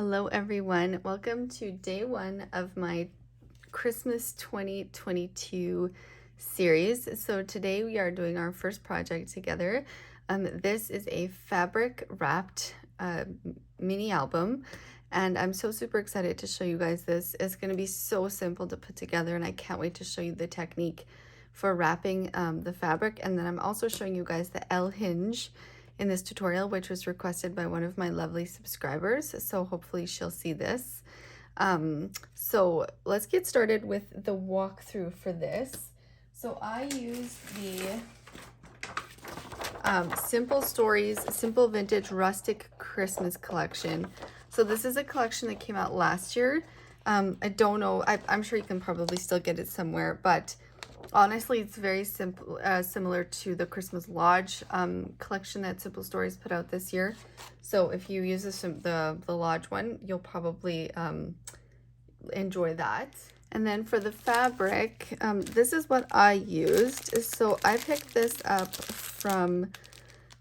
Hello everyone, welcome to day one of my Christmas 2022 series. So today we are doing our first project together. This is a fabric wrapped mini album, and I'm so super excited to show you guys this. It's going to be so simple to put together, and I can't wait to show you the technique for wrapping the fabric. And then I'm also showing you guys the L hinge in this tutorial, which was requested by one of my lovely subscribers, so hopefully she'll see this. So let's get started with the walkthrough for this. So I used the Simple Stories Simple Vintage Rustic Christmas collection. So this is a collection that came out last year. I don't know, I'm sure you can probably still get it somewhere, but honestly, it's very simple, similar to the Christmas Lodge collection that Simple Stories put out this year. So if you use the Lodge one, you'll probably enjoy that. And then for the fabric, this is what I used. So I picked this up from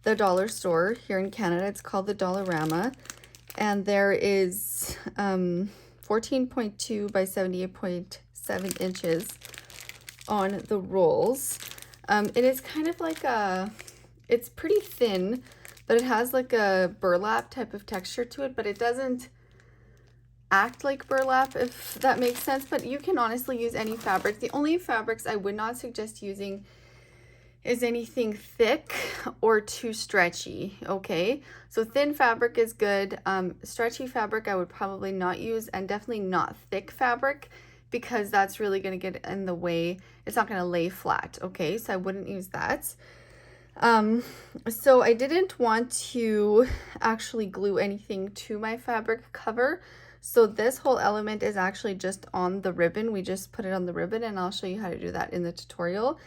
the dollar store here in Canada. It's called the Dollarama. And there is 14.2 by 78.7 inches on the rolls. It is kind of like it's pretty thin, but it has like a burlap type of texture to it, but it doesn't act like burlap, if that makes sense. But you can honestly use any fabric. The only fabrics I would not suggest using is anything thick or too stretchy. Okay, so thin fabric is good. Stretchy fabric I would probably not use, and definitely not thick fabric, because that's really going to get in the way. It's not going to lay flat. Okay, so I wouldn't use that. So I didn't want to actually glue anything to my fabric cover. So this whole element is actually just on the ribbon. We just put it on the ribbon, and I'll show you how to do that in the tutorial.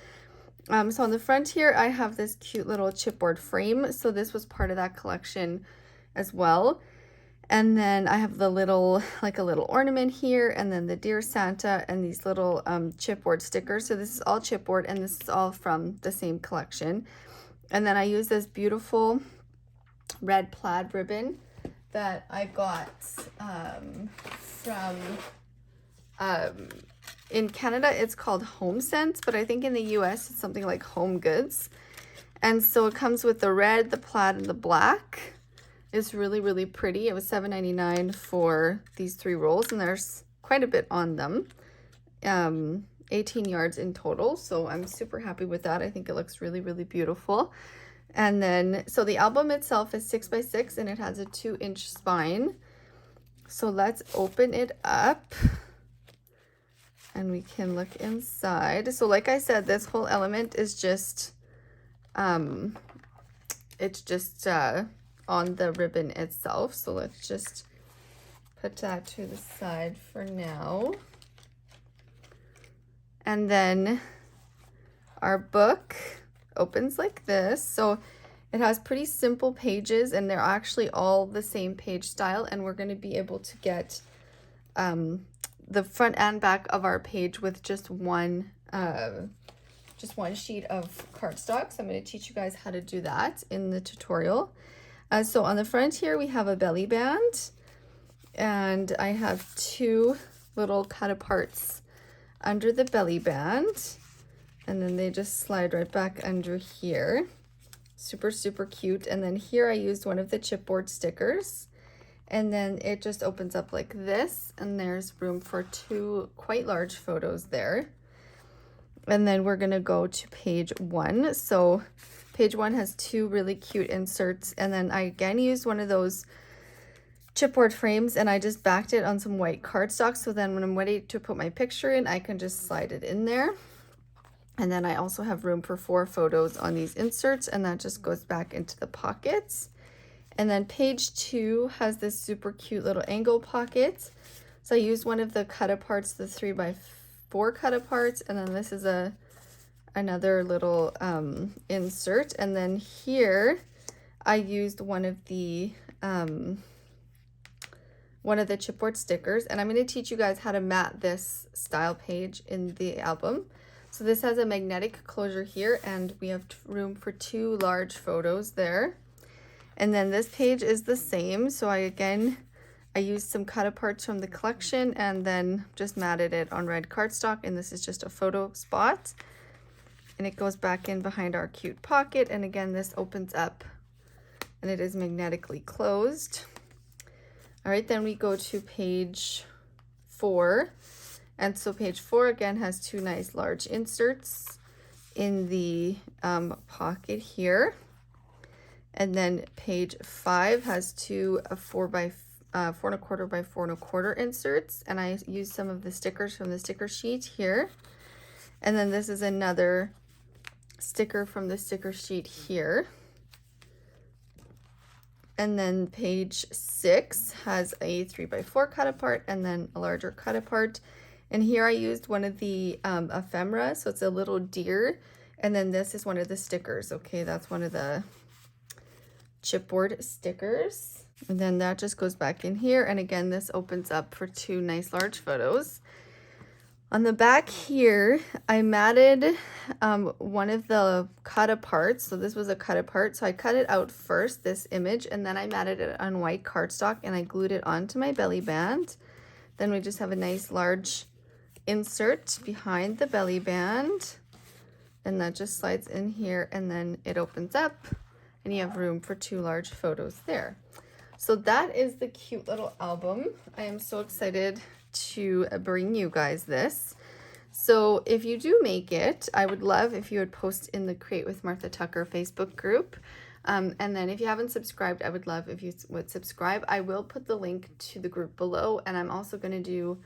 So on the front here, I have this cute little chipboard frame. So this was part of that collection as well. And then I have the little, like a little ornament here, and then the Dear Santa and these little chipboard stickers. So this is all chipboard, and this is all from the same collection. And then I use this beautiful red plaid ribbon that I got from, in Canada, it's called Home Sense, but I think in the US it's something like Home Goods. And so it comes with the red, the plaid, and the black. It's really, really pretty. It was $7.99 for these 3 rolls, and there's quite a bit on them. 18 yards in total, so I'm super happy with that. I think it looks really, really beautiful. And then, so the album itself is 6 by 6, and it has a 2-inch spine. So let's open it up, and we can look inside. So like I said, this whole element is just, it's just, on the ribbon itself. So let's just put that to the side for now. And then our book opens like this. So it has pretty simple pages, and they're actually all the same page style, and we're going to be able to get the front and back of our page with just one sheet of cardstock. So I'm going to teach you guys how to do that in the tutorial. So on the front here, we have a belly band, and I have 2 little cut aparts under the belly band, and then they just slide right back under here. Super, super cute. And then here I used one of the chipboard stickers, and then it just opens up like this, and there's room for 2 quite large photos there. And then we're going to go to page 1. So page 1 has 2 really cute inserts, and then I again used one of those chipboard frames, and I just backed it on some white cardstock, so then when I'm ready to put my picture in, I can just slide it in there. And then I also have room for 4 photos on these inserts, and that just goes back into the pockets. And then page 2 has this super cute little angle pocket. So I used one of the cut aparts, the 3 by 4 cut aparts, and then this is another little insert. And then here I used one of the chipboard stickers, and I'm going to teach you guys how to mat this style page in the album. So this has a magnetic closure here, and we have room for 2 large photos there. And then this page is the same. So I I used some cut aparts from the collection and then just matted it on red cardstock, and this is just a photo spot. And it goes back in behind our cute pocket, and again, this opens up and it is magnetically closed. All right, then we go to page 4. And so page 4 again has 2 nice large inserts in the pocket here. And then page 5 has 2 4 by 4¼ by 4¼ inserts. And I used some of the stickers from the sticker sheet here. And then this is another sticker from the sticker sheet here. And then page 6 has a 3 by 4 cut apart and then a larger cut apart. And here I used one of the ephemera, so it's a little deer. And then this is one of the stickers, okay? That's one of the chipboard stickers. And then that just goes back in here. And again, this opens up for 2 nice large photos. On the back here, I matted one of the cut aparts. So this was a cut apart. So I cut it out first, this image, and then I matted it on white cardstock and I glued it onto my belly band. Then we just have a nice large insert behind the belly band. And that just slides in here and then it opens up and you have room for 2 large photos there. So that is the cute little album. I am so excited to bring you guys this. So if you do make it, I would love if you would post in the Create with Martha Tucker Facebook group. And then if you haven't subscribed, I would love if you would subscribe. I will put the link to the group below, and I'm also going to do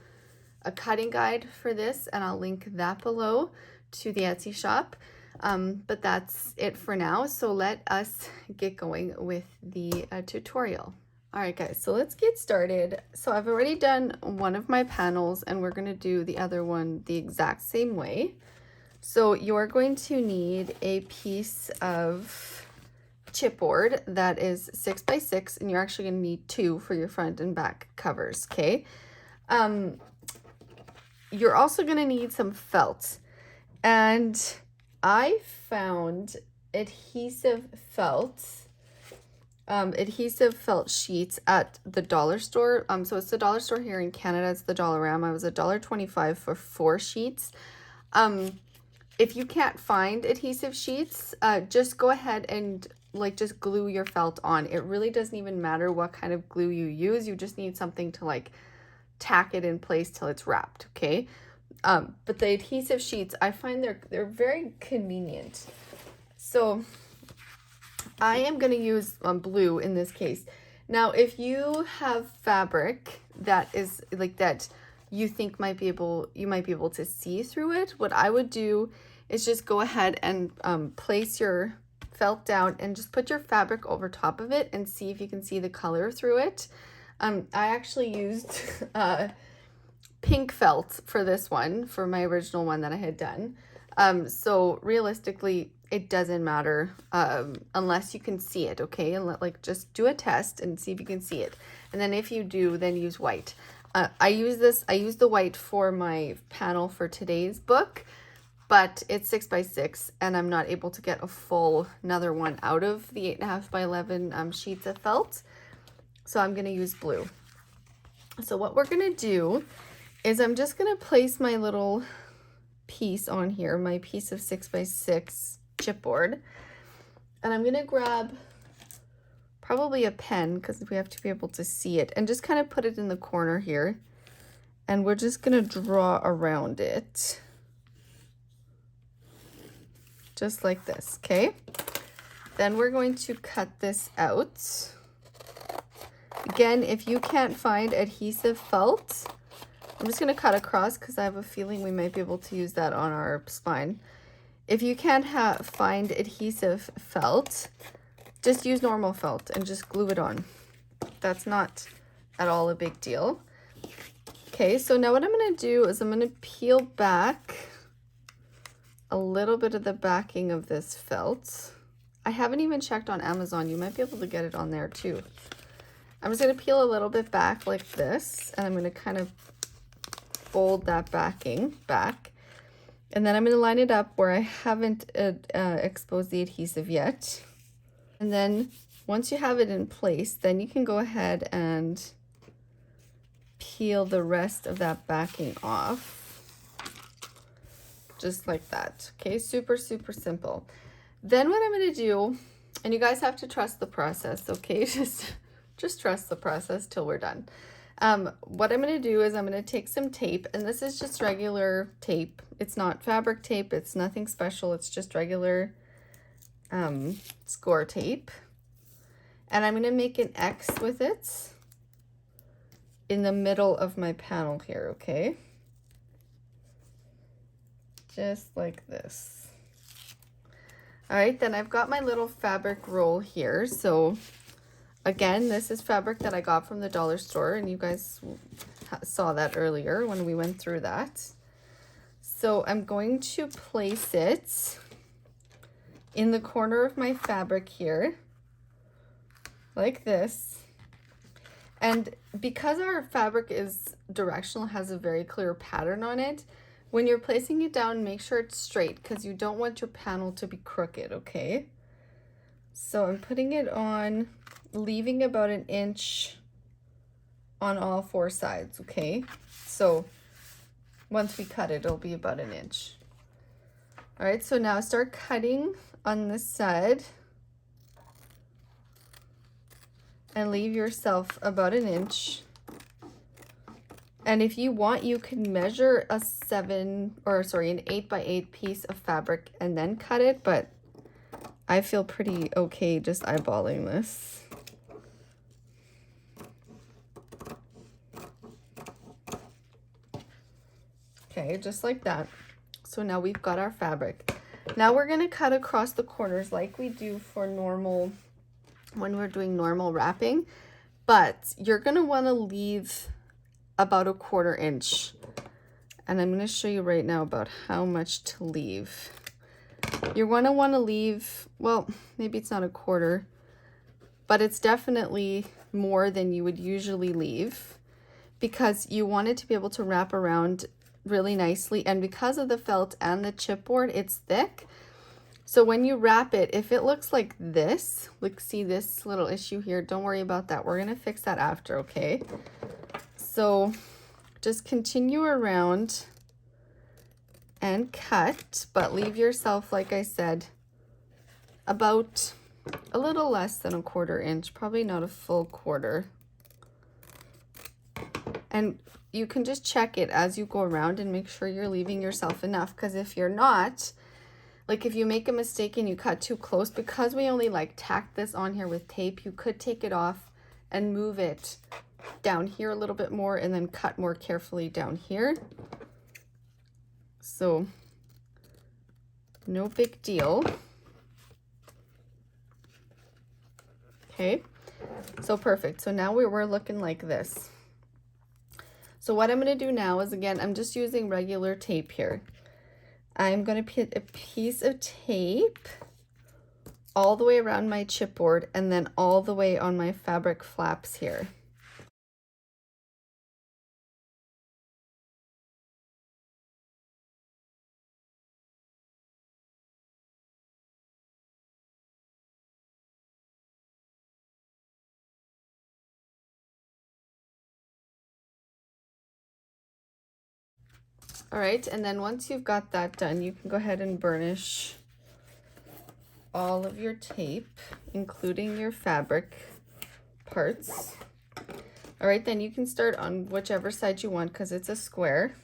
a cutting guide for this, and I'll link that below to the Etsy shop. But that's it for now. So let us get going with the tutorial. All right, guys, so let's get started. So I've already done one of my panels and we're gonna do the other one the exact same way. So you're going to need a piece of chipboard that is 6 by 6, and you're actually gonna need 2 for your front and back covers, okay? You're also gonna need some felt. And I found adhesive felt sheets at the dollar store. So it's the dollar store here in Canada. It's the Dollarama. It was $1.25 for 4 sheets. If you can't find adhesive sheets, just go ahead and just glue your felt on. It really doesn't even matter what kind of glue you use. You just need something to tack it in place till it's wrapped, okay? But the adhesive sheets, I find they're very convenient. So I am going to use blue in this case. Now, if you have fabric that is that you think you might be able to see through it, what I would do is just go ahead and place your felt down and just put your fabric over top of it and see if you can see the color through it. I actually used pink felt for this one, for my original one that I had done. So realistically, it doesn't matter unless you can see it, okay? And just do a test and see if you can see it. And then if you do, then use white. I use the white for my panel for today's book, but it's 6 by 6 and I'm not able to get a full another one out of the 8.5 by 11 sheets of felt. So I'm gonna use blue. So what we're gonna do is I'm just gonna place my little piece on here, my piece of 6 by 6 chipboard, and I'm gonna grab probably a pen because we have to be able to see it, and just kind of put it in the corner here, and we're just gonna draw around it just like this, okay? Then we're going to cut this out. Again, if you can't find adhesive felt, I'm just going to cut across because I have a feeling we might be able to use that on our spine. If you can't find adhesive felt, just use normal felt and just glue it on. That's not at all a big deal. Okay, so now what I'm going to do is I'm going to peel back a little bit of the backing of this felt. I haven't even checked on Amazon. You might be able to get it on there too. I'm just going to peel a little bit back like this, and I'm going to kind of fold that backing back, and then I'm going to line it up where I haven't exposed the adhesive yet. And then once you have it in place, then you can go ahead and peel the rest of that backing off. Just like that. Okay, super, super simple. Then what I'm going to do, and you guys have to trust the process, okay? Just trust the process till we're done. What I'm going to do is I'm going to take some tape, and this is just regular tape. It's not fabric tape. It's nothing special. It's just regular score tape. And I'm going to make an X with it in the middle of my panel here, okay? Just like this. All right, then I've got my little fabric roll here. So again, this is fabric that I got from the dollar store, and you guys saw that earlier when we went through that. So I'm going to place it in the corner of my fabric here, like this. And because our fabric is directional, has a very clear pattern on it, when you're placing it down, make sure it's straight because you don't want your panel to be crooked, okay? So I'm putting it on, leaving about 1 inch on all 4 sides, okay? So once we cut it, it'll be about 1 inch. All right, so now start cutting on this side and leave yourself about 1 inch. And if you want, you can measure an 8 by 8 piece of fabric and then cut it, but I feel pretty okay just eyeballing this. Okay, just like that. So now we've got our fabric. Now we're gonna cut across the corners like we do for normal, when we're doing normal wrapping, but you're gonna wanna leave about 1/4 inch. And I'm going to show you right now about how much to leave. You're going to want to leave, well, maybe it's not 1/4, but it's definitely more than you would usually leave because you want it to be able to wrap around really nicely. And because of the felt and the chipboard, it's thick. So when you wrap it, if it looks like this, like see this little issue here, don't worry about that. We're going to fix that after, okay? So just continue around and cut, but leave yourself, like I said, about a little less than 1/4 inch, probably not a full 1/4. And you can just check it as you go around and make sure you're leaving yourself enough, because if you're not, like if you make a mistake and you cut too close, because we only like tacked this on here with tape, you could take it off and move it down here a little bit more and then cut more carefully down here. So no big deal. Okay, so perfect. So now we're looking like this. So what I'm going to do now is, again, I'm just using regular tape here. I'm going to put a piece of tape all the way around my chipboard and then all the way on my fabric flaps here. All right, and then once you've got that done, you can go ahead and burnish all of your tape, including your fabric parts. All right, then you can start on whichever side you want because it's a square.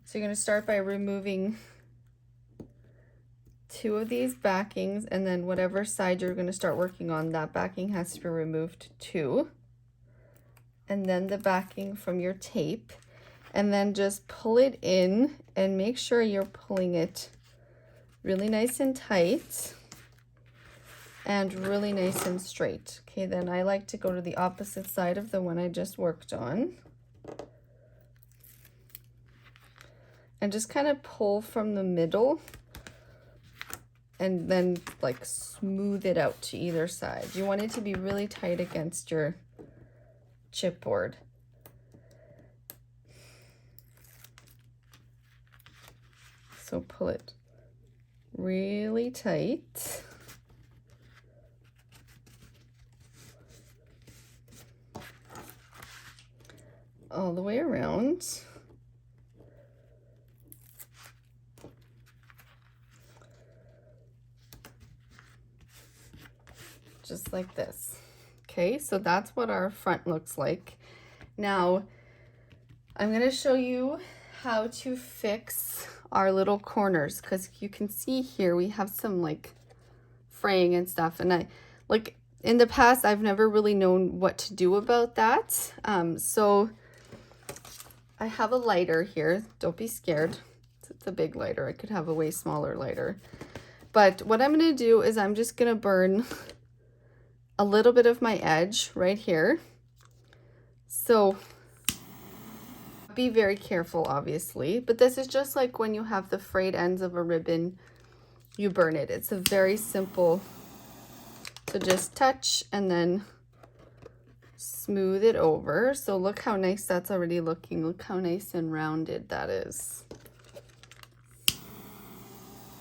So you're going to start by removing 2 of these backings, and then whatever side you're going to start working on, that backing has to be removed too. And then the backing from your tape. And then just pull it in and make sure you're pulling it really nice and tight and really nice and straight. Okay, then I like to go to the opposite side of the one I just worked on. And just kind of pull from the middle and then like smooth it out to either side. You want it to be really tight against your chipboard. So pull it really tight. all the way around. Just like this. Okay, so that's what our front looks like. Now, I'm gonna show you how to fix our little corners, because you can see here we have some like fraying and stuff, and I like in the past I've never really known what to do about that. So I have a lighter here. Don't be scared. It's a big lighter. I could have a way smaller lighter. But what I'm gonna do is I'm just gonna burn a little bit of my edge right here. So be very careful, obviously, but this is just like when you have the frayed ends of a ribbon, you burn it. It's a very simple to just touch and then smooth it over. So look how nice that's already looking. Look how nice and rounded that is.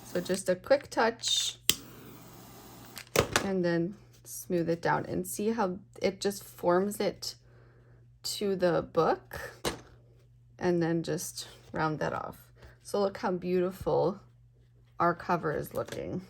So just a quick touch and then smooth it down, and see how it just forms it to the book, and then just round that off. So look how beautiful our cover is looking.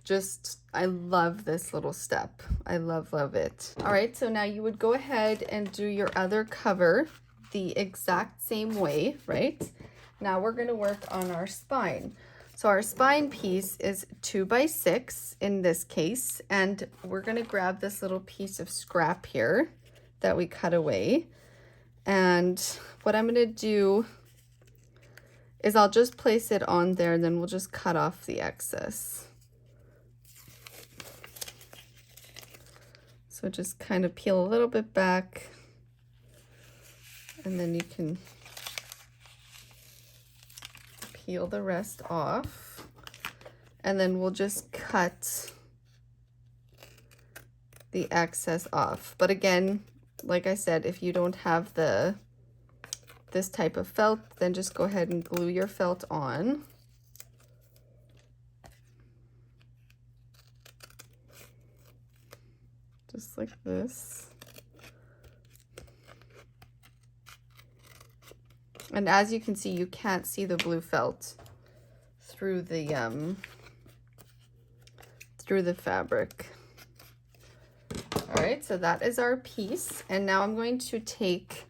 Just, I love this little step. I love it. All right, so now you would go ahead and do your other cover the exact same way, right? Now we're gonna work on our spine. So our spine piece is 2 by 6 in this case, and we're gonna grab this little piece of scrap here that we cut away. And what I'm gonna do is I'll just place it on there, and then we'll just cut off the excess. So just kind of peel a little bit back, and then you can peel the rest off, and then we'll just cut the excess off. But again, like I said, if you don't have this type of felt, then just go ahead and glue your felt on. Just like this. And as you can see, you can't see the blue felt through the fabric. All right, so that is our piece. And now I'm going to take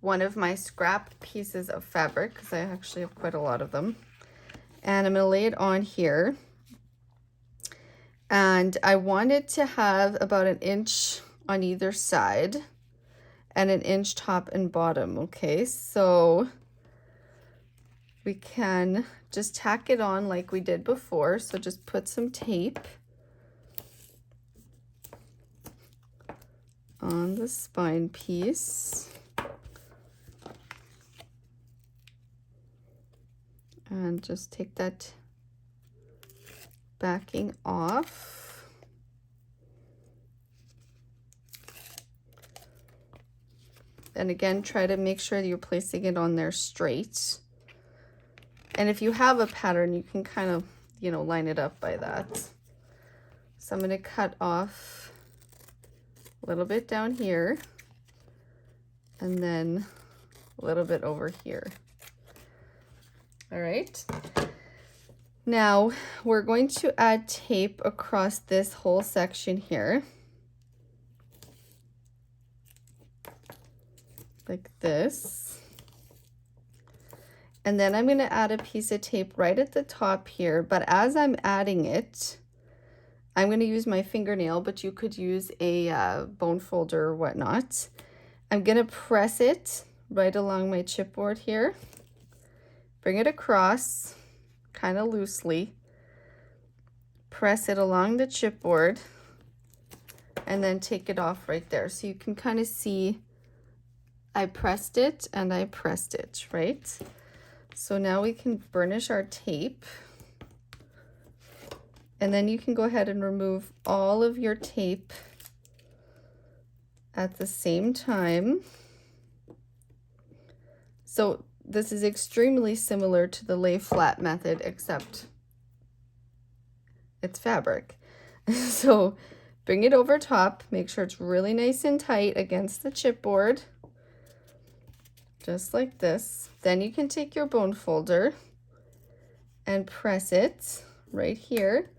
one of my scrap pieces of fabric, because I actually have quite a lot of them, and I'm gonna lay it on here. And I wanted to have about 1 inch on either side and 1 inch top and bottom. Okay, so we can just tack it on like we did before. So just put some tape on the spine piece. And just take that backing off. And again, try to make sure that you're placing it on there straight. And if you have a pattern, you can kind of, you know, line it up by that. So I'm going to cut off a little bit down here, and then a little bit over here. All right. Now we're going to add tape across this whole section here, like this. And then I'm going to add a piece of tape right at the top here, but as I'm adding it, I'm going to use my fingernail, but you could use a bone folder or whatnot. I'm going to press it right along my chipboard here, bring it across kind of loosely, press it along the chipboard, and then take it off right there. So you can kind of see I pressed it and I pressed it, right? So now we can burnish our tape, and then you can go ahead and remove all of your tape at the same time. So this is extremely similar to the lay flat method, except it's fabric. So bring it over top, make sure it's really nice and tight against the chipboard, just like this. Then you can take your bone folder and press it right here,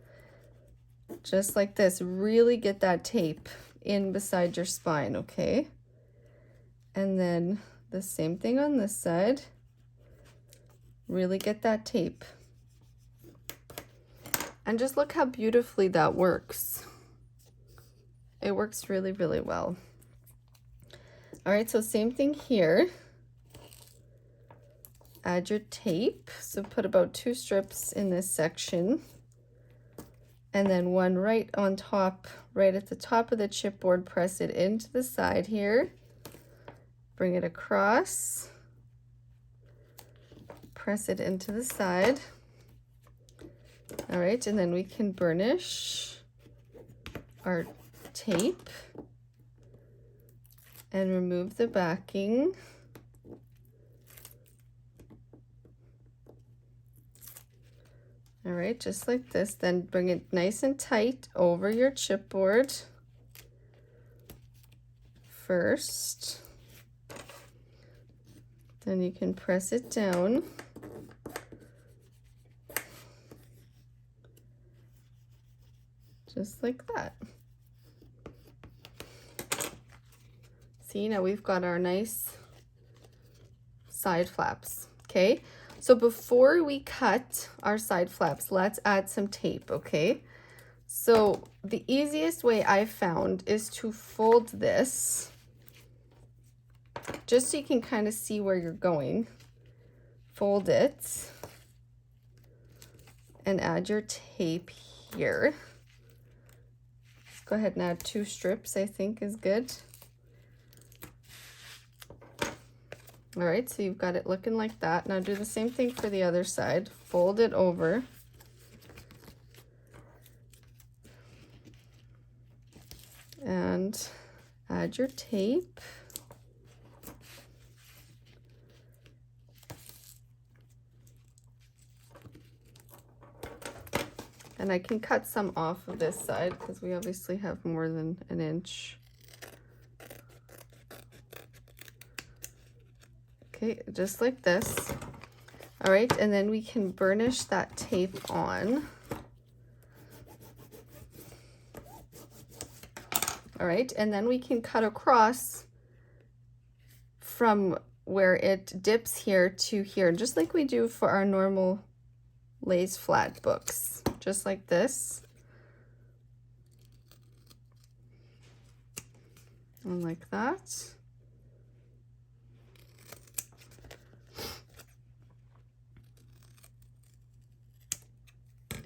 just like this. Really get that tape in beside your spine, okay? And then the same thing on this side. Really get that tape. And just look how beautifully that works. It works really, really well. All right, so same thing here. Add your tape. So put about 2 strips in this section. And then one right on top, right at the top of the chipboard, press it into the side here. Bring it across. Press it into the side. All right, and then we can burnish our tape and remove the backing. All right, just like this. Then bring it nice and tight over your chipboard first. Then you can press it down. Just like that. See, now we've got our nice side flaps, okay? So before we cut our side flaps, let's add some tape, okay? So the easiest way I've found is to fold this, just so you can kind of see where you're going. Fold it and add your tape here. Let's go ahead and add 2 strips, I think is good. All right, so you've got it looking like that. Now do the same thing for the other side. Fold it over. And add your tape. And I can cut some off of this side because we obviously have more than 1 inch. Okay, just like this. All right, and then we can burnish that tape on. All right, and then we can cut across from where it dips here to here, just like we do for our normal lays flat books, just like this. And like that.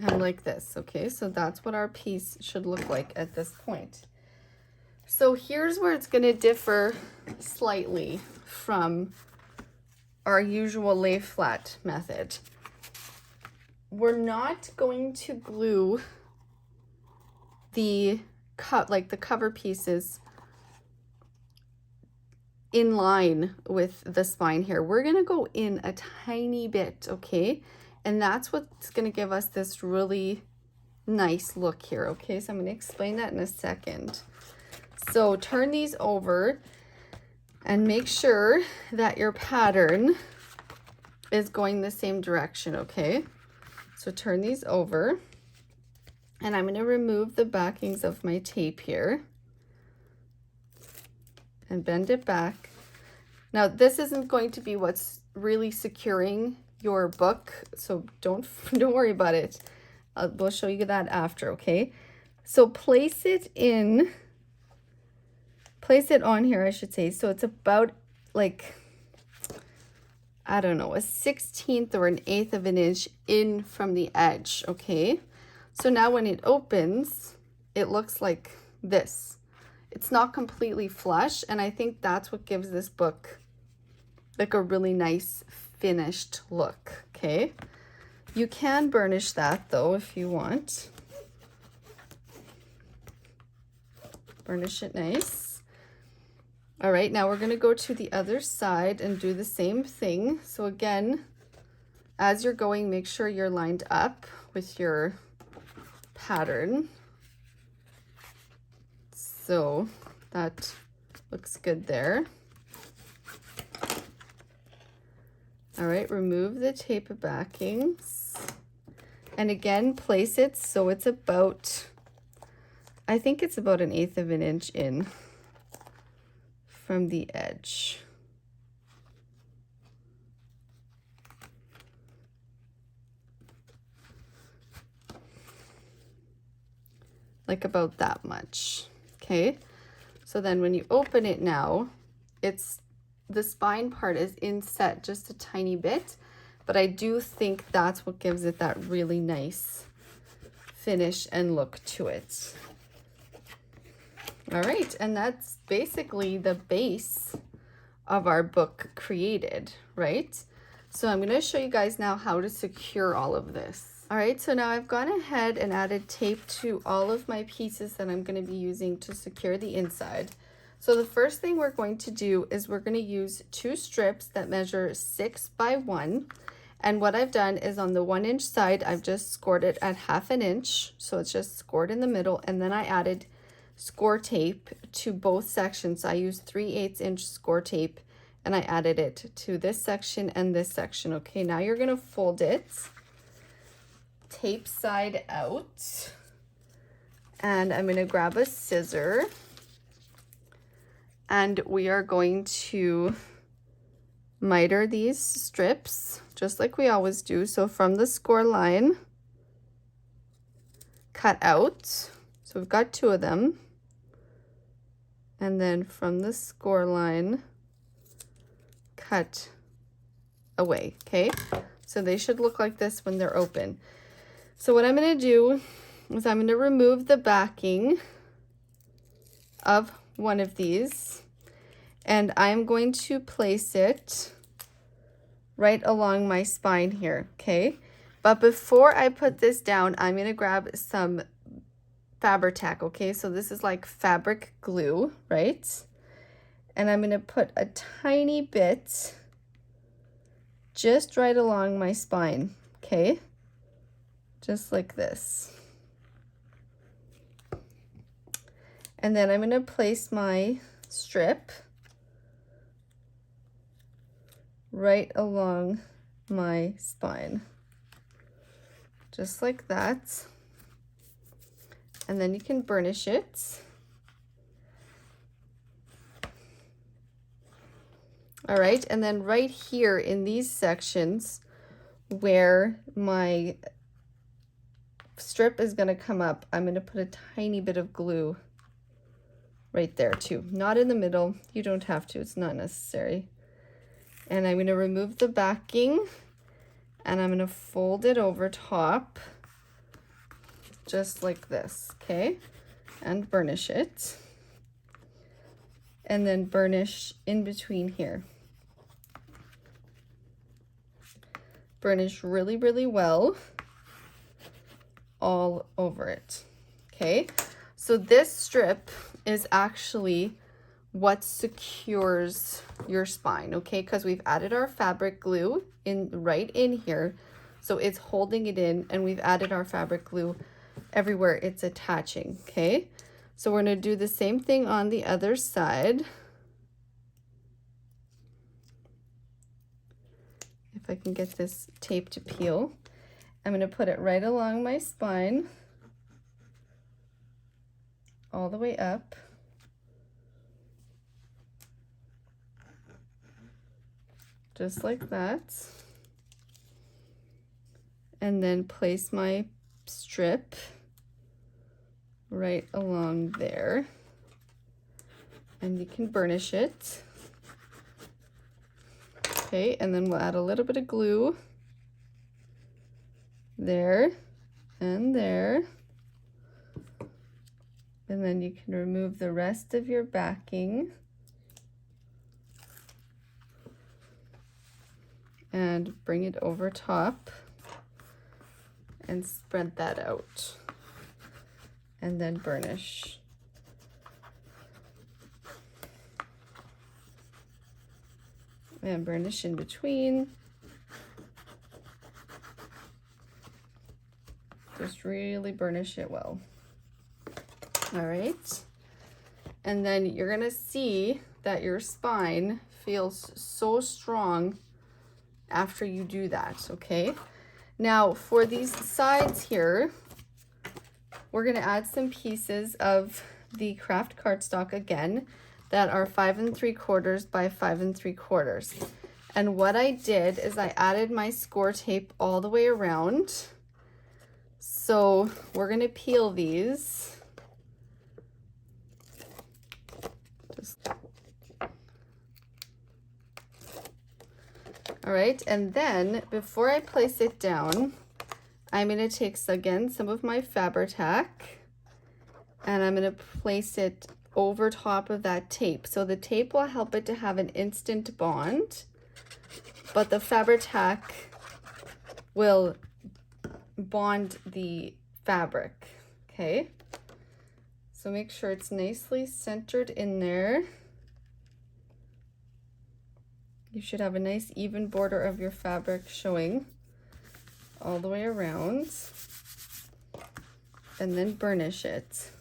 And like this, okay? So that's what our piece should look like at this point. So here's where it's gonna differ slightly from our usual lay flat method. We're not going to glue the the cover pieces in line with the spine here. We're gonna go in a tiny bit, okay? And that's what's gonna give us this really nice look here, okay? So I'm gonna explain that in a second. So turn these over and make sure that your pattern is going the same direction, okay? So turn these over, and I'm gonna remove the backings of my tape here and bend it back. Now this isn't going to be what's really securing your book, so don't worry about it. We'll show you that after, okay? So place it on here, I should say. So it's about like, I don't know, a 1/16 or an 1/8 of an inch in from the edge, okay? So now when it opens, it looks like this. It's not completely flush, and I think that's what gives this book like a really nice finished look, okay? You can burnish that though if you want. Burnish it nice. All right, now we're gonna go to the other side and do the same thing. So again, as you're going, make sure you're lined up with your pattern. So that looks good there. All right, remove the tape backings. And again, place it so it's about, I think it's about 1/8 of an inch in from the edge. Like about that much, okay? So then when you open it now, the spine part is inset just a tiny bit, but I do think that's what gives it that really nice finish and look to it. All right, and that's basically the base of our book created, right? So I'm gonna show you guys now how to secure all of this. All right, so now I've gone ahead and added tape to all of my pieces that I'm gonna be using to secure the inside. So the first thing we're going to do is we're gonna use 2 strips that measure 6 by 1. And what I've done is on the 1-inch side, I've just scored it at 1/2 inch. So it's just scored in the middle. And then I added score tape to both sections. I used 3/8 inch score tape and I added it to this section and this section. Okay, now you're gonna fold it, tape side out, and I'm gonna grab a scissor and we are going to miter these strips just like we always do. So from the score line, cut out. So we've got 2 of them. And then from the score line, cut away, okay? So they should look like this when they're open. So what I'm gonna do is I'm gonna remove the backing of one of these and I'm going to place it right along my spine here, okay? But before I put this down, I'm gonna grab some Fabri-Tac, okay? So this is like fabric glue, right? And I'm gonna put a tiny bit just right along my spine, okay? Just like this. And then I'm gonna place my strip right along my spine, just like that. And then you can burnish it. All right, and then right here in these sections where my strip is gonna come up, I'm gonna put a tiny bit of glue right there too. Not in the middle, you don't have to, it's not necessary. And I'm gonna remove the backing and I'm gonna fold it over top, just like this, okay? And burnish it. And then burnish in between here. Burnish really, really well all over it, okay? So this strip is actually what secures your spine, okay? Because we've added our fabric glue right in here, so it's holding it in, and we've added our fabric glue everywhere it's attaching, okay? So we're gonna do the same thing on the other side. If I can get this tape to peel, I'm gonna put it right along my spine, all the way up. Just like that. And then place my strip right along there. And you can burnish it. Okay, and then we'll add a little bit of glue there and there. And then you can remove the rest of your backing and bring it over top and spread that out and then burnish. And burnish in between. Just really burnish it well. All right. And then you're gonna see that your spine feels so strong after you do that, okay? Now for these sides here, we're gonna add some pieces of the craft cardstock again that are 5 3/4 by 5 3/4. And what I did is I added my score tape all the way around. So we're gonna peel these. All right, and then before I place it down, I'm gonna take, again, some of my Fabri-Tac, and I'm gonna place it over top of that tape. So the tape will help it to have an instant bond, but the Fabri-Tac will bond the fabric, okay? So make sure it's nicely centered in there. You should have a nice even border of your fabric showing all the way around. And then burnish it.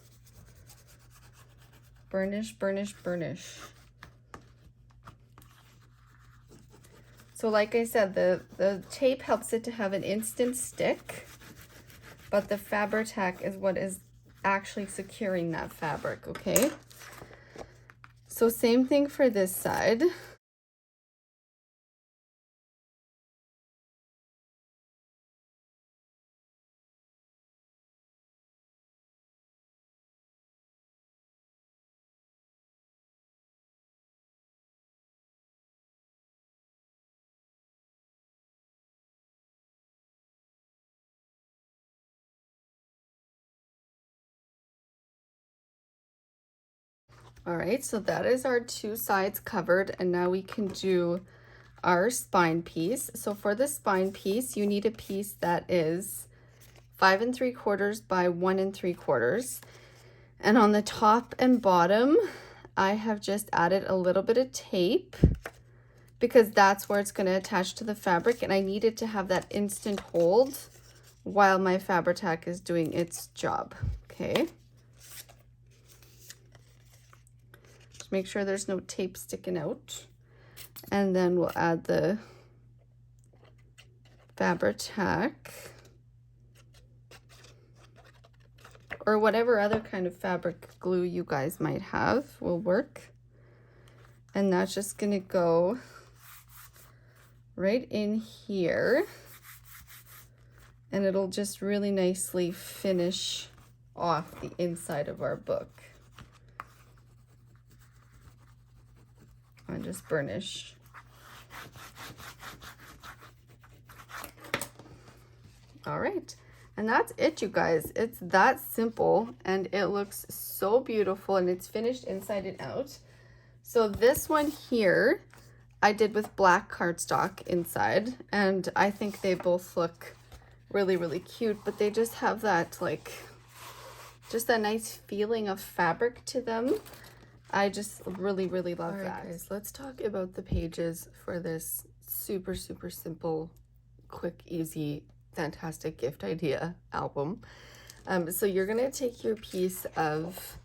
Burnish, burnish, burnish. So like I said, the tape helps it to have an instant stick, but the Fabri-Tac is what is actually securing that fabric, okay? So same thing for this side. All right, so that is our two sides covered, and now we can do our spine piece. So for the spine piece, you need a piece that is 5 3/4 by 1 3/4. And on the top and bottom, I have just added a little bit of tape because that's where it's going to attach to the fabric, and I need it to have that instant hold while my Fabri-Tac is doing its job, okay? Make sure there's no tape sticking out, and then we'll add the Fabri-Tac or whatever other kind of fabric glue you guys might have will work. And that's just gonna go right in here, and it'll just really nicely finish off the inside of our book. And just burnish. All right, and that's it, you guys. It's that simple, and it looks so beautiful, and it's finished inside and out. So this one here I did with black cardstock inside, and I think they both look really, really cute, but they just have that, like, just that nice feeling of fabric to them. I just really, really love that. Guys, let's talk about the pages for this super, super simple, quick, easy, fantastic gift idea album. So you're gonna take your piece of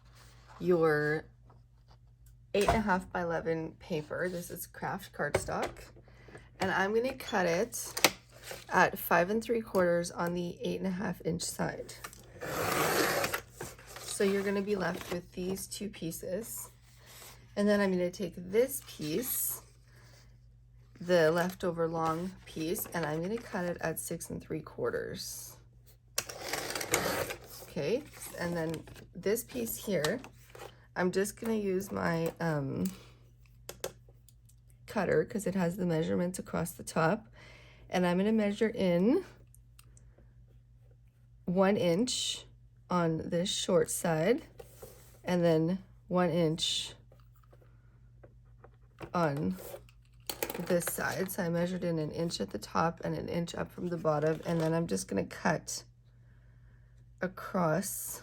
your 8.5 by 11 paper. This is craft cardstock, and I'm gonna cut it at 5 3/4 on the 8.5 inch side. So you're gonna be left with these two pieces. And then I'm going to take this piece, the leftover long piece, and I'm going to cut it at 6 3/4. Okay, and then this piece here, I'm just going to use my cutter because it has the measurements across the top, and I'm going to measure in 1 inch on this short side, and then 1 inch on this side. So I measured in 1 inch at the top and 1 inch up from the bottom, and then I'm just going to cut across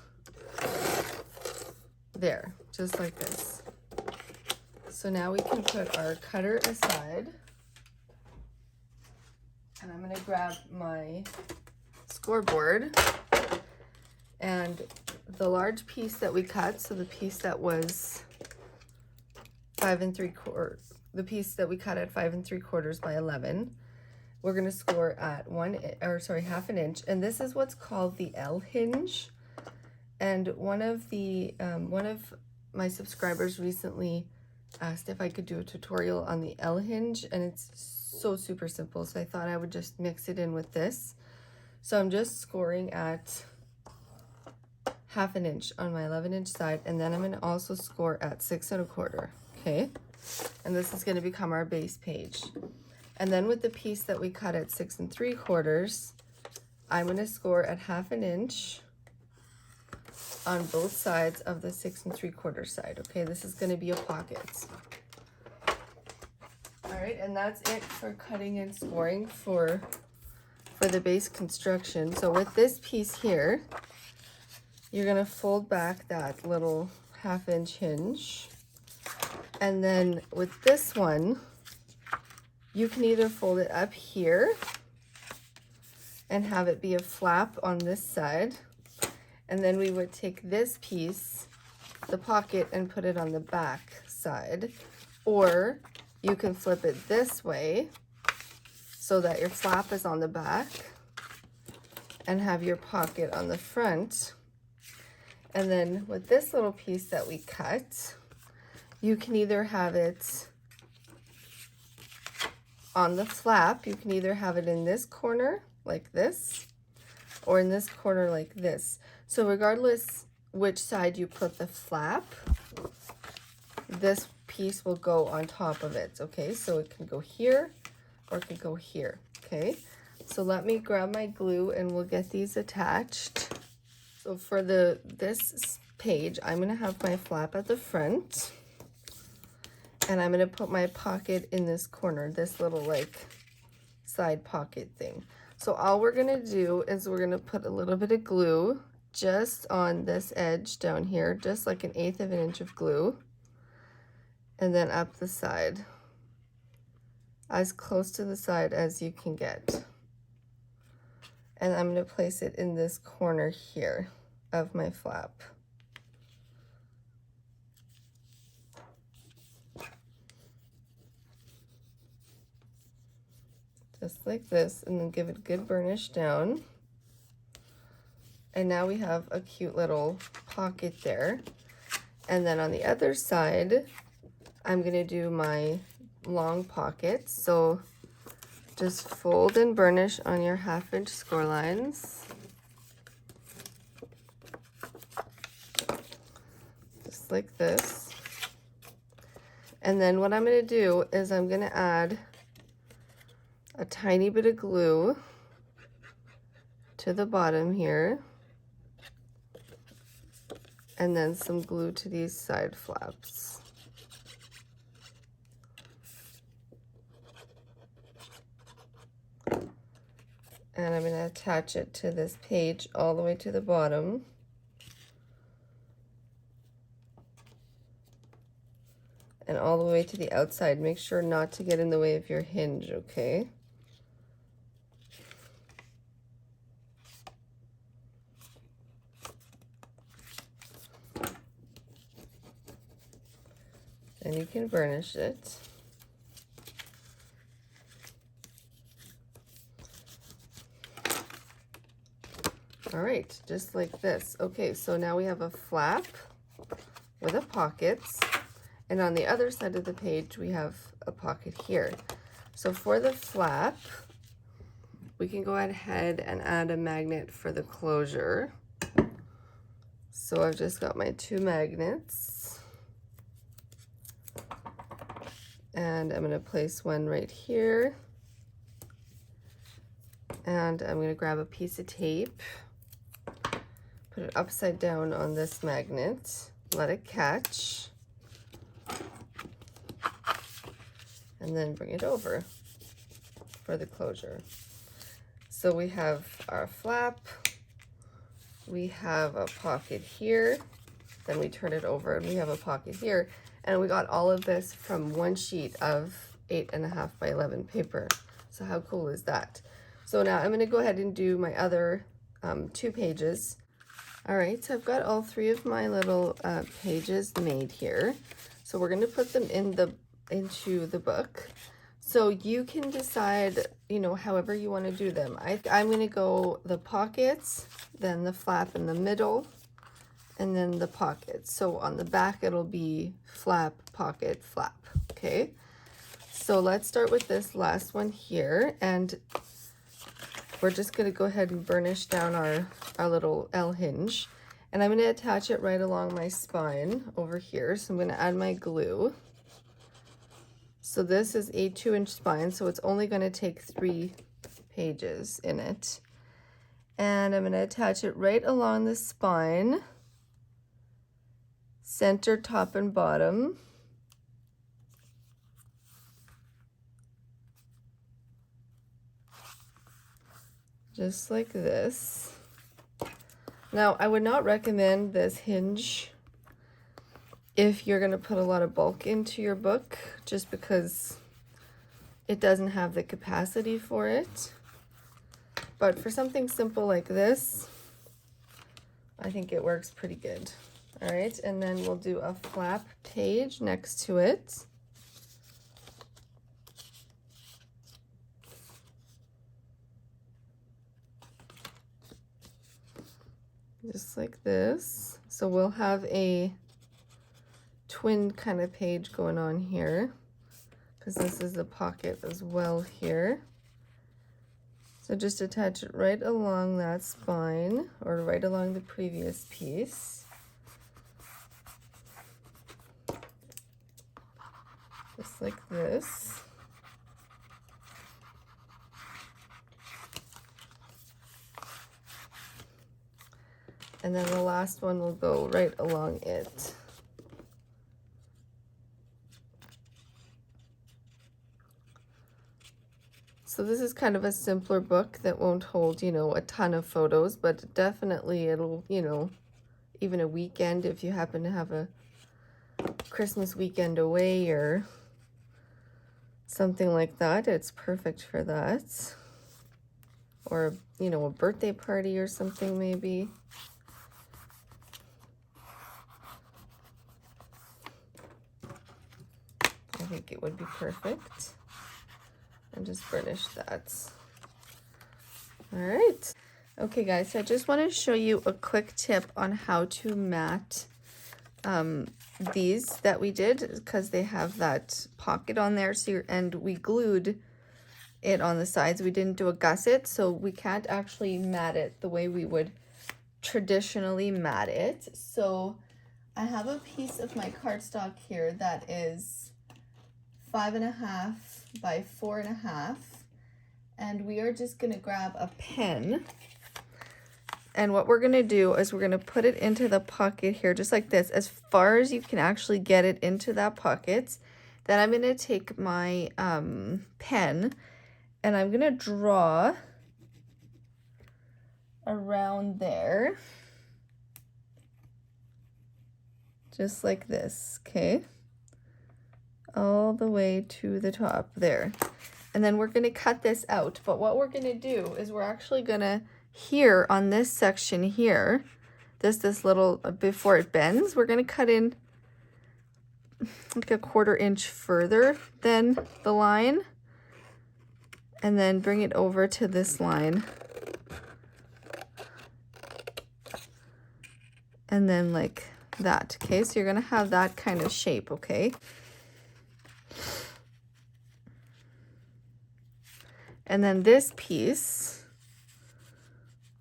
there, just like this. So now we can put our cutter aside, and I'm going to grab my scoreboard, and the large piece that we cut, so the piece that was 5 3/4, the piece that we cut at 5 3/4 by 11, we're going to score at half an inch, and this is what's called the L hinge. And one of my subscribers recently asked if I could do a tutorial on the L hinge, and it's so super simple, so I thought I would just mix it in with this. So I'm just scoring at half an inch on my 11-inch side, and then I'm going to also score at 6 1/4. Okay, and this is going to become our base page. And then with the piece that we cut at 6 3/4, I'm going to score at half an inch on both sides of the 6 3/4 side. Okay, this is going to be a pocket. All right, and that's it for cutting and scoring for the base construction. So with this piece here, you're going to fold back that little half-inch hinge. And then with this one, you can either fold it up here and have it be a flap on this side. And then we would take this piece, the pocket, and put it on the back side. Or you can flip it this way so that your flap is on the back and have your pocket on the front. And then with this little piece that we cut, you can either have it on the flap, you can either have it in this corner like this, or in this corner like this. So regardless which side you put the flap, this piece will go on top of it. Okay, so it can go here or it can go here. Okay, so let me grab my glue and we'll get these attached. So for this page, I'm going to have my flap at the front, and I'm going to put my pocket in this corner, this little like side pocket thing. So all we're going to do is we're going to put a little bit of glue just on this edge down here, just like 1/8 of an inch of glue, and then up the side, as close to the side as you can get. And I'm going to place it in this corner here of my flap. Just like this, and then give it a good burnish down. And now we have a cute little pocket there. And then on the other side, I'm going to do my long pocket. So just fold and burnish on your 1/2 inch score lines. Just like this. And then what I'm going to do is I'm going to add a tiny bit of glue to the bottom here, and then some glue to these side flaps. And I'm going to attach it to this page all the way to the bottom. And all the way to the outside. Make sure not to get in the way of your hinge, okay? And you can burnish it. All right, just like this. Okay, so now we have a flap with a pocket, and on the other side of the page we have a pocket here. So for the flap, we can go ahead and add a magnet for the closure. So I've just got my 2 magnets, and I'm going to place one right here, and I'm going to grab a piece of tape, put it upside down on this magnet, let it catch, and then bring it over for the closure. So we have our flap, we have a pocket here, then we turn it over and we have a pocket here, and we got all of this from one sheet of 8.5 by 11 paper. So how cool is that? So now I'm going to go ahead and do my other 2 pages. All right, so I've got all 3 of my little pages made here. So we're going to put them into the book. So you can decide, you know, however you want to do them. I'm going to go the pockets, then the flap in the middle, and then the pockets. So on the back, it'll be flap, pocket, flap. Okay. So let's start with this last one here. And we're just going to go ahead and burnish down our little L hinge. And I'm going to attach it right along my spine over here. So I'm going to add my glue. So this is a 2-inch spine, so it's only going to take 3 pages in it. And I'm going to attach it right along the spine, center, top, and bottom. Just like this. Now, I would not recommend this hinge if you're going to put a lot of bulk into your book, just because it doesn't have the capacity for it. But for something simple like this, I think it works pretty good. All right, and then we'll do a flap page next to it. Just like this. So we'll have a twin kind of page going on here, because this is the pocket as well here. So just attach it right along that spine, or right along the previous piece. Just like this. And then the last one will go right along it. So this is kind of a simpler book that won't hold, you know, a ton of photos, but definitely it'll, you know, even a weekend, if you happen to have a Christmas weekend away or something like that, it's perfect for that. Or, you know, a birthday party or something maybe. I think it would be perfect. And just burnish that. All right. Okay, guys, so I just want to show you a quick tip on how to mat these that we did, because they have that pocket on there. So and we glued it on the sides. We didn't do a gusset, so we can't actually mat it the way we would traditionally mat it. So I have a piece of my cardstock here that is 5.5 by 4.5, and we are just going to grab a pen, and what we're going to do is we're going to put it into the pocket here just like this, as far as you can actually get it into that pocket. Then I'm going to take my pen and I'm going to draw around there just like this, okay, all the way to the top there. And then we're going to cut this out. But what we're going to do is we're actually going to, here on this section here, this little, before it bends, we're going to cut in like a 1/4 inch further than the line, and then bring it over to this line. And then like that, okay? So you're going to have that kind of shape, okay? And then this piece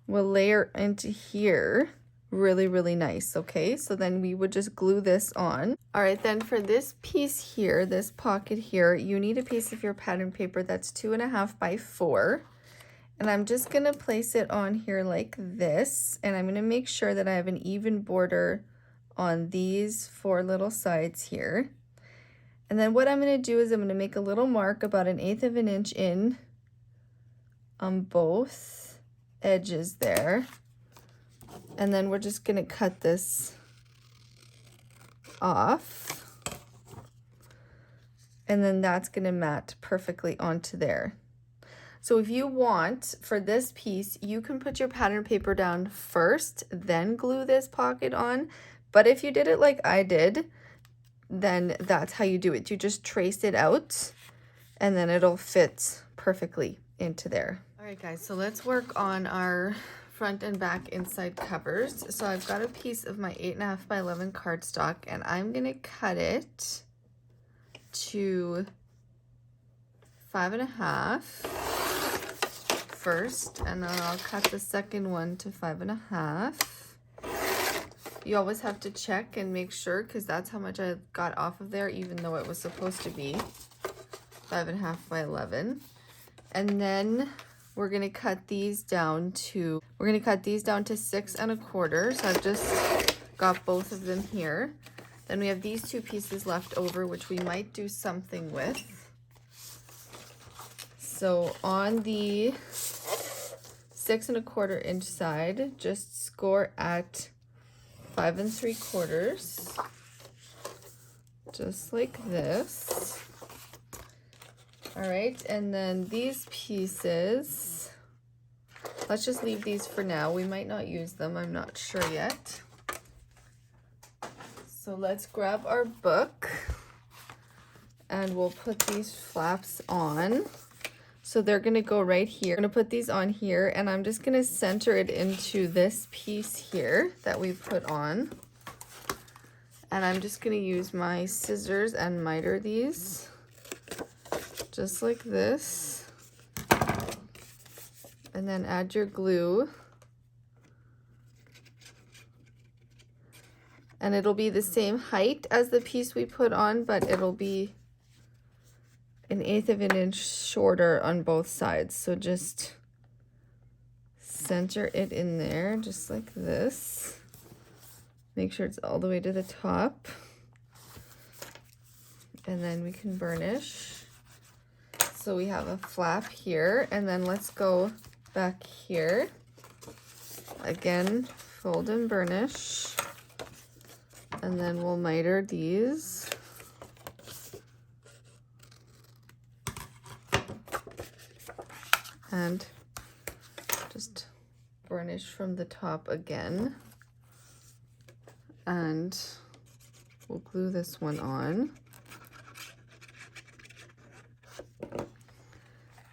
will layer into here really, really nice, okay? So then we would just glue this on. All right, then for this piece here, this pocket here, you need a piece of your pattern paper that's 2.5 by 4. And I'm just gonna place it on here like this. And I'm gonna make sure that I have an even border on these 4 little sides here. And then what I'm gonna do is I'm gonna make a little mark about 1/8 of an inch in on both edges there, and then we're just going to cut this off, and then that's going to mat perfectly onto there. So if you want, for this piece, you can put your pattern paper down first, then glue this pocket on. But if you did it like I did, then that's how you do it. You just trace it out and then it'll fit perfectly into there. All right, guys, so let's work on our front and back inside covers. So I've got a piece of my 8.5 by 11 cardstock, and I'm gonna cut it to 5.5 first, and then I'll cut the second one to 5.5. You always have to check and make sure, because that's how much I got off of there, even though it was supposed to be 5.5 by 11. And then we're gonna cut these down to 6.25. So I've just got both of them here. Then we have these two pieces left over, which we might do something with. So on the 6.25 inch side, just score at 5.75, just like this. All right, and then these pieces, let's just leave these for now. We might not use them, I'm not sure yet. So let's grab our book and we'll put these flaps on. So they're gonna go right here. I'm gonna put these on here, and I'm just gonna center it into this piece here that we put on. And I'm just gonna use my scissors and miter these, just like this. And then add your glue. And it'll be the same height as the piece we put on, but it'll be 1/8 of an inch shorter on both sides. So just center it in there, just like this. Make sure it's all the way to the top. And then we can burnish. So we have a flap here, and then let's go back here. Again, fold and burnish. And then we'll miter these. And just burnish from the top again. And we'll glue this one on.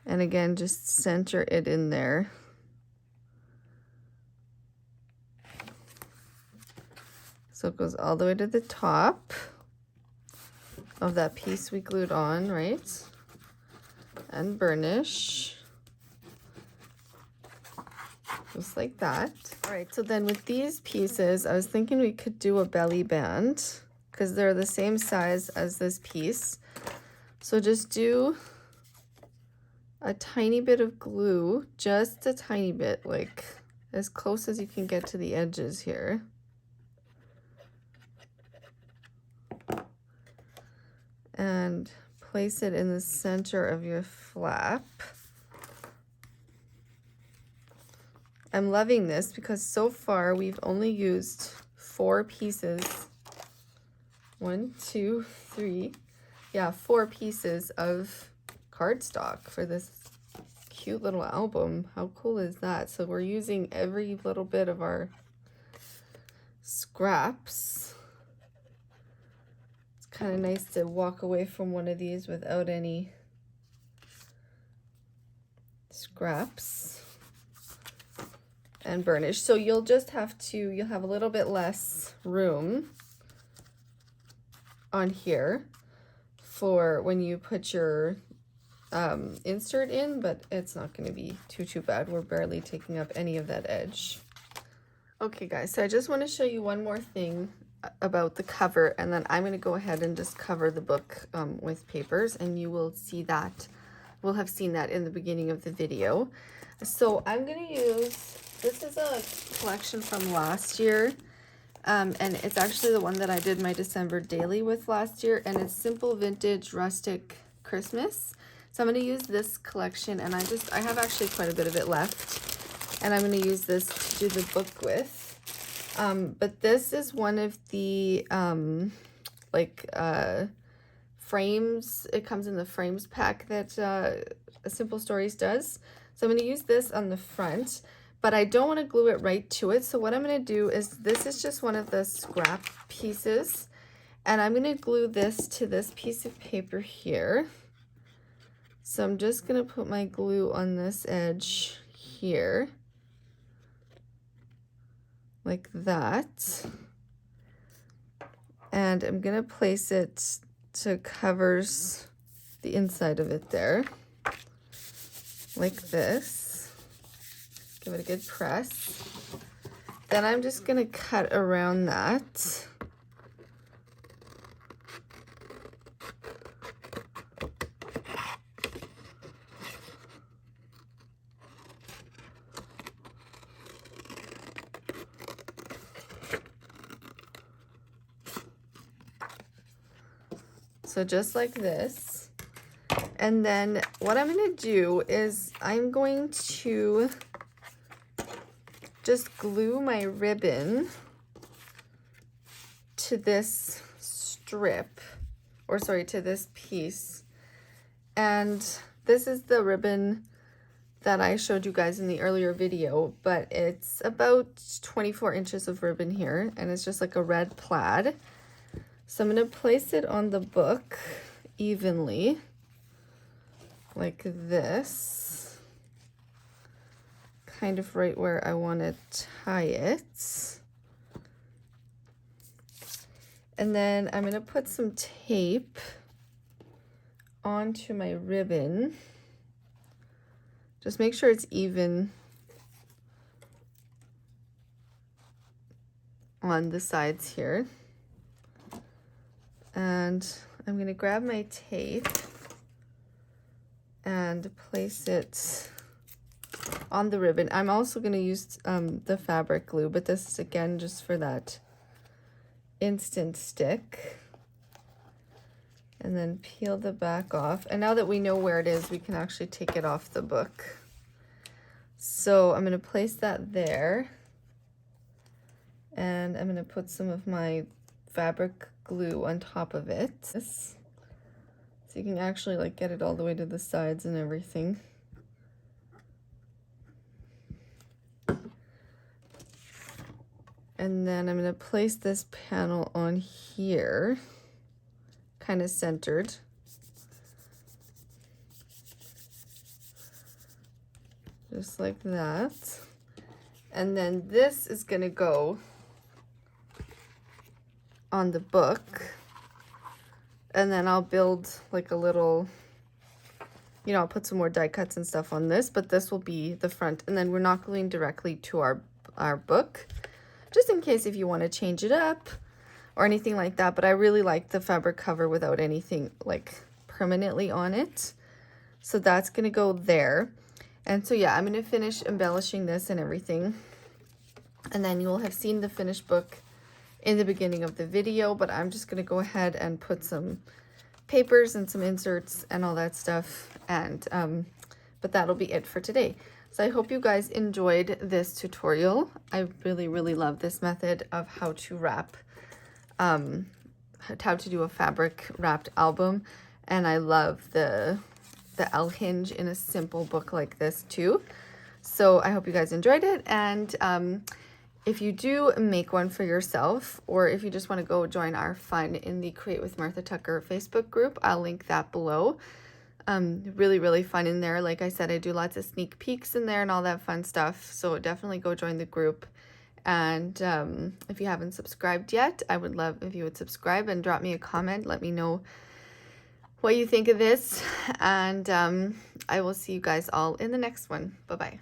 And again, just center it in there. So it goes all the way to the top of that piece we glued on, right? And burnish. Just like that. All right, so then with these pieces, I was thinking we could do a belly band because they're the same size as this piece. So just do a tiny bit of glue, just a tiny bit, like as close as you can get to the edges here. And place it in the center of your flap. I'm loving this because so far we've only used 4 pieces. 1, 2, 3. Yeah, 4 pieces of cardstock for this cute little album. How cool is that? So we're using every little bit of our scraps. It's kind of nice to walk away from one of these without any scraps. And burnish. So you'll just have to, you'll have a little bit less room on here for when you put your insert in, but it's not going to be too bad. We're barely taking up any of that edge. Okay guys, so I just want to show you one more thing about the cover, and then I'm going to go ahead and just cover the book with papers, and you will see that, we'll have seen that in the beginning of the video. So I'm going to use, this is a collection from last year, and it's actually the one that I did my December daily with last year, and it's Simple Vintage Rustic Christmas. So I'm going to use this collection, and I have actually quite a bit of it left, and I'm going to use this to do the book with. But this is one of the frames. It comes in the frames pack that Simple Stories does. So I'm going to use this on the front, but I don't want to glue it right to it. So what I'm going to do is, this is just one of the scrap pieces, and I'm going to glue this to this piece of paper here. So I'm just going to put my glue on this edge here, like that. And I'm going to place it so it covers the inside of it there, like this. Give it a good press. Then I'm just going to cut around that. So just like this. And then what I'm going to do is I'm going to just glue my ribbon to this strip, or sorry, to this piece. And this is the ribbon that I showed you guys in the earlier video, but it's about 24 inches of ribbon here, and it's just like a red plaid. So I'm going to place it on the book evenly, like this, kind of right where I want to tie it. And then I'm going to put some tape onto my ribbon. Just make sure it's even on the sides here. And I'm going to grab my tape and place it on the ribbon. I'm also going to use the fabric glue, but this is again just for that instant stick. And then peel the back off. And now that we know where it is, we can actually take it off the book. So I'm going to place that there. And I'm going to put some of my fabric glue on top of it. So you can actually like get it all the way to the sides and everything. And then I'm going to place this panel on here, kind of centered. Just like that. And then this is going to go on the book, and then I'll build like a little, you know, I'll put some more die cuts and stuff on this, but this will be the front, and then we're not gluing directly to our book, just in case if you want to change it up or anything like that. But I really like the fabric cover without anything like permanently on it, so that's gonna go there. And so yeah, I'm gonna finish embellishing this and everything, and then you will have seen the finished book in the beginning of the video, but I'm just going to go ahead and put some papers and some inserts and all that stuff, and but that'll be it for today. So I hope you guys enjoyed this tutorial. I really love this method of how to wrap, how to do a fabric wrapped album, and I love the L hinge in a simple book like this too. So I hope you guys enjoyed it, and if you do make one for yourself, or if you just want to go join our fun in the Create with Martha Tucker Facebook group, I'll link that below. Really fun in there. Like I said, I do lots of sneak peeks in there and all that fun stuff. So definitely go join the group. And if you haven't subscribed yet, I would love if you would subscribe and drop me a comment. Let me know what you think of this. And I will see you guys all in the next one. Bye-bye.